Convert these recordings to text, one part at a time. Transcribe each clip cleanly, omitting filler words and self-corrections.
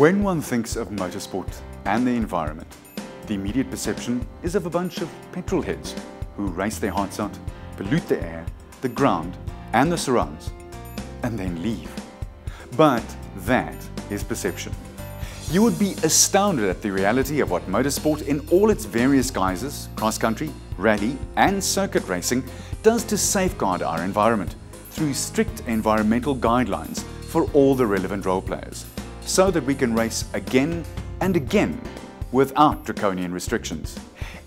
When one thinks of motorsport and the environment, the immediate perception is of a bunch of petrol heads who race their hearts out, pollute the air, the ground and the surrounds, and then leave. But that is perception. You would be astounded at the reality of what motorsport in all its various guises, cross-country, rally and circuit racing, does to safeguard our environment through strict environmental guidelines for all the relevant role players, so that we can race again and again without draconian restrictions.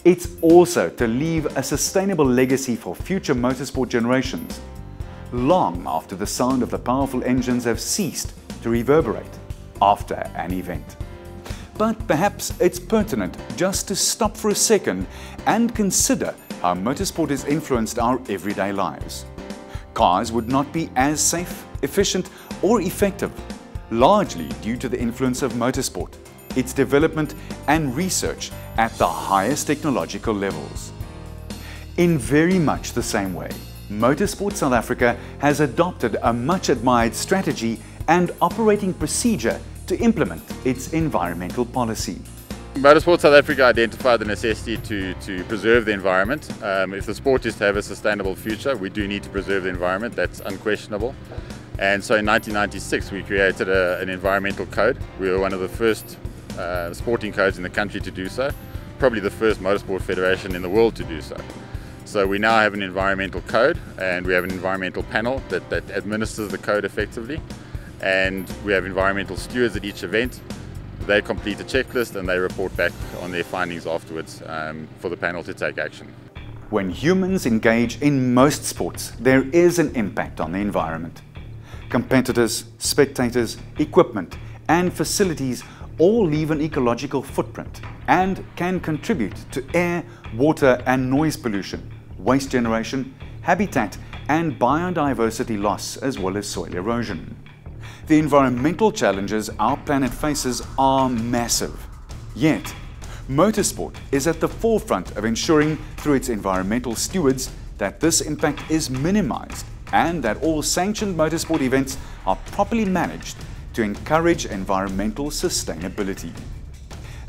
It's also to leave a sustainable legacy for future motorsport generations, long after the sound of the powerful engines have ceased to reverberate after an event. But perhaps it's pertinent just to stop for a second and consider how motorsport has influenced our everyday lives. Cars would not be as safe, efficient or effective, largely due to the influence of motorsport, its development and research at the highest technological levels. In very much the same way, Motorsport South Africa has adopted a much admired strategy and operating procedure to implement its environmental policy. Motorsport South Africa identified the necessity to preserve the environment. If the sport is to have a sustainable future, we do need to preserve the environment, that's unquestionable. And so in 1996 we created an environmental code. We were one of the first sporting codes in the country to do so, probably the first motorsport federation in the world to do so. So we now have an environmental code and we have an environmental panel that administers the code effectively. And we have environmental stewards at each event. They complete a checklist and they report back on their findings afterwards for the panel to take action. When humans engage in most sports, there is an impact on the environment. Competitors, spectators, equipment and facilities all leave an ecological footprint and can contribute to air, water and noise pollution, waste generation, habitat and biodiversity loss, as well as soil erosion. The environmental challenges our planet faces are massive. Yet, motorsport is at the forefront of ensuring through its environmental stewards that this impact is minimized and that all sanctioned motorsport events are properly managed to encourage environmental sustainability.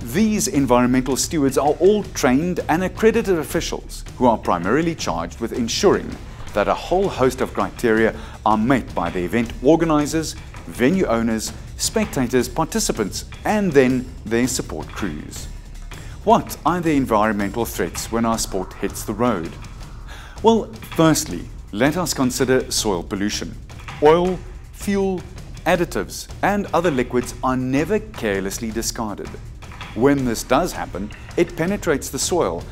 These environmental stewards are all trained and accredited officials who are primarily charged with ensuring that a whole host of criteria are met by the event organizers, venue owners, spectators, participants and then their support crews. What are the environmental threats when our sport hits the road? Well, firstly, let us consider soil pollution. Oil, fuel, additives and other liquids are never carelessly discarded. When this does happen, it penetrates the soil.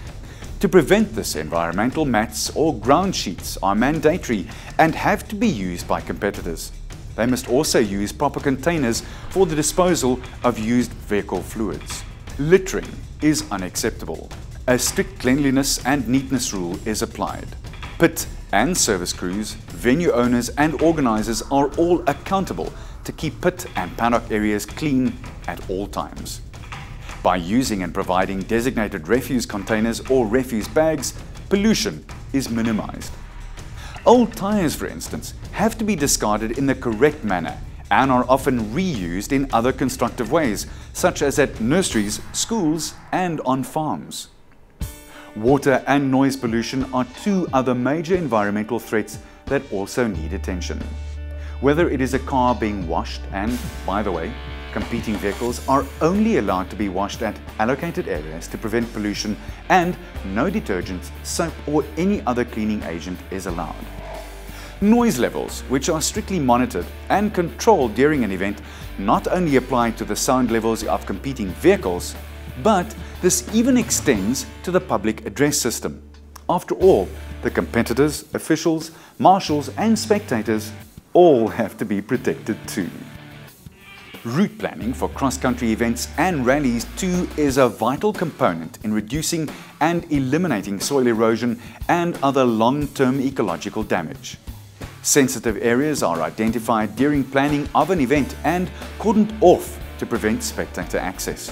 To prevent this, environmental mats or ground sheets are mandatory and have to be used by competitors. They must also use proper containers for the disposal of used vehicle fluids. Littering is unacceptable. A strict cleanliness and neatness rule is applied. Pit and service crews, venue owners and organizers are all accountable to keep pit and paddock areas clean at all times. By using and providing designated refuse containers or refuse bags, pollution is minimized. Old tires, for instance, have to be discarded in the correct manner and are often reused in other constructive ways, such as at nurseries, schools and on farms. Water and noise pollution are two other major environmental threats that also need attention. Whether it is a car being washed, and by the way, competing vehicles are only allowed to be washed at allocated areas to prevent pollution and no detergents, soap or any other cleaning agent is allowed. Noise levels, which are strictly monitored and controlled during an event, not only apply to the sound levels of competing vehicles, but this even extends to the public address system. After all, the competitors, officials, marshals and spectators all have to be protected too. Route planning for cross-country events and rallies too is a vital component in reducing and eliminating soil erosion and other long-term ecological damage. Sensitive areas are identified during planning of an event and cordoned off to prevent spectator access.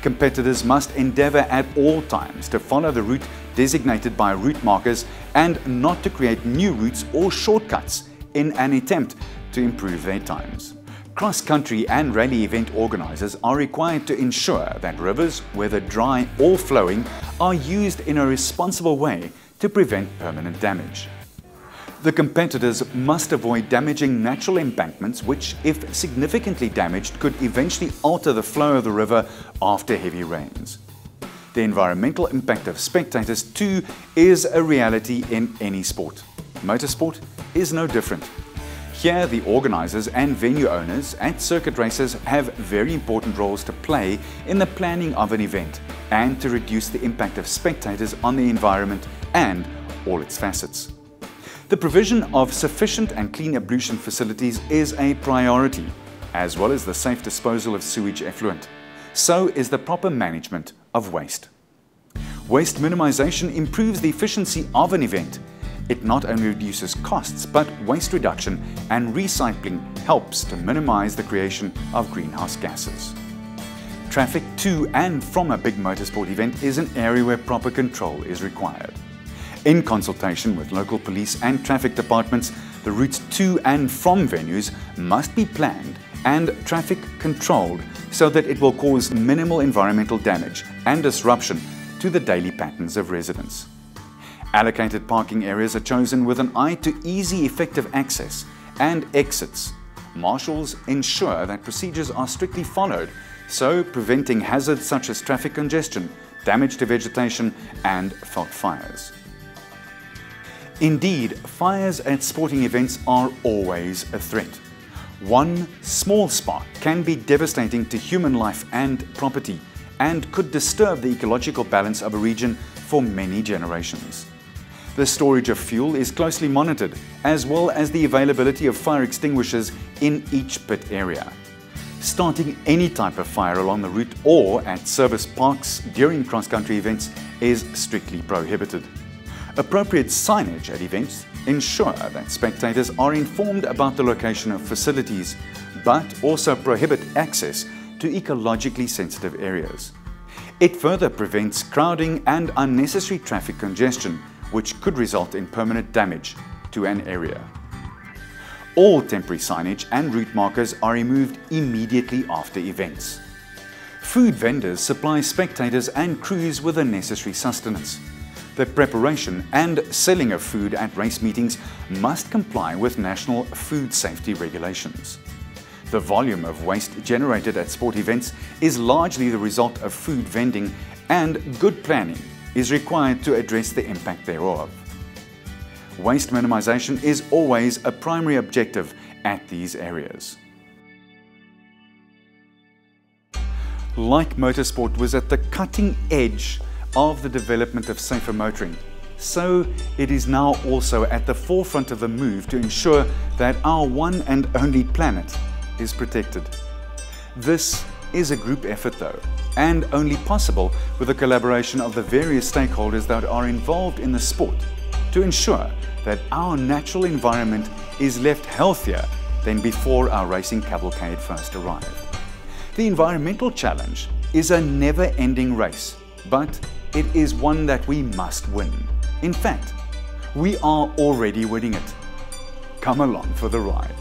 Competitors must endeavour at all times to follow the route designated by route markers and not to create new routes or shortcuts in an attempt to improve their times. Cross-country and rally event organizers are required to ensure that rivers, whether dry or flowing, are used in a responsible way to prevent permanent damage. The competitors must avoid damaging natural embankments which, if significantly damaged, could eventually alter the flow of the river after heavy rains. The environmental impact of spectators too is a reality in any sport. Motorsport is no different. Here, the organizers and venue owners at circuit races have very important roles to play in the planning of an event and to reduce the impact of spectators on the environment and all its facets. The provision of sufficient and clean ablution facilities is a priority, as well as the safe disposal of sewage effluent. So is the proper management of waste. Waste minimization improves the efficiency of an event. It not only reduces costs, but waste reduction and recycling helps to minimize the creation of greenhouse gases. Traffic to and from a big motorsport event is an area where proper control is required. In consultation with local police and traffic departments, the routes to and from venues must be planned and traffic controlled so that it will cause minimal environmental damage and disruption to the daily patterns of residents. Allocated parking areas are chosen with an eye to easy, effective access and exits. Marshals ensure that procedures are strictly followed, so preventing hazards such as traffic congestion, damage to vegetation, and fault fires. Indeed, fires at sporting events are always a threat. One small spark can be devastating to human life and property, and could disturb the ecological balance of a region for many generations. The storage of fuel is closely monitored, as well as the availability of fire extinguishers in each pit area. Starting any type of fire along the route or at service parks during cross-country events is strictly prohibited. Appropriate signage at events ensure that spectators are informed about the location of facilities, but also prohibit access to ecologically sensitive areas. It further prevents crowding and unnecessary traffic congestion, which could result in permanent damage to an area. All temporary signage and route markers are removed immediately after events. Food vendors supply spectators and crews with the necessary sustenance. The preparation and selling of food at race meetings must comply with national food safety regulations. The volume of waste generated at sport events is largely the result of food vending, and good planning is required to address the impact thereof. Waste minimization is always a primary objective at these areas. Like motorsport was at the cutting edge of the development of safer motoring, so it is now also at the forefront of the move to ensure that our one and only planet is protected. This is a group effort though, and only possible with the collaboration of the various stakeholders that are involved in the sport to ensure that our natural environment is left healthier than before our racing cavalcade first arrived. The environmental challenge is a never-ending race, but it is one that we must win. In fact, we are already winning it. Come along for the ride.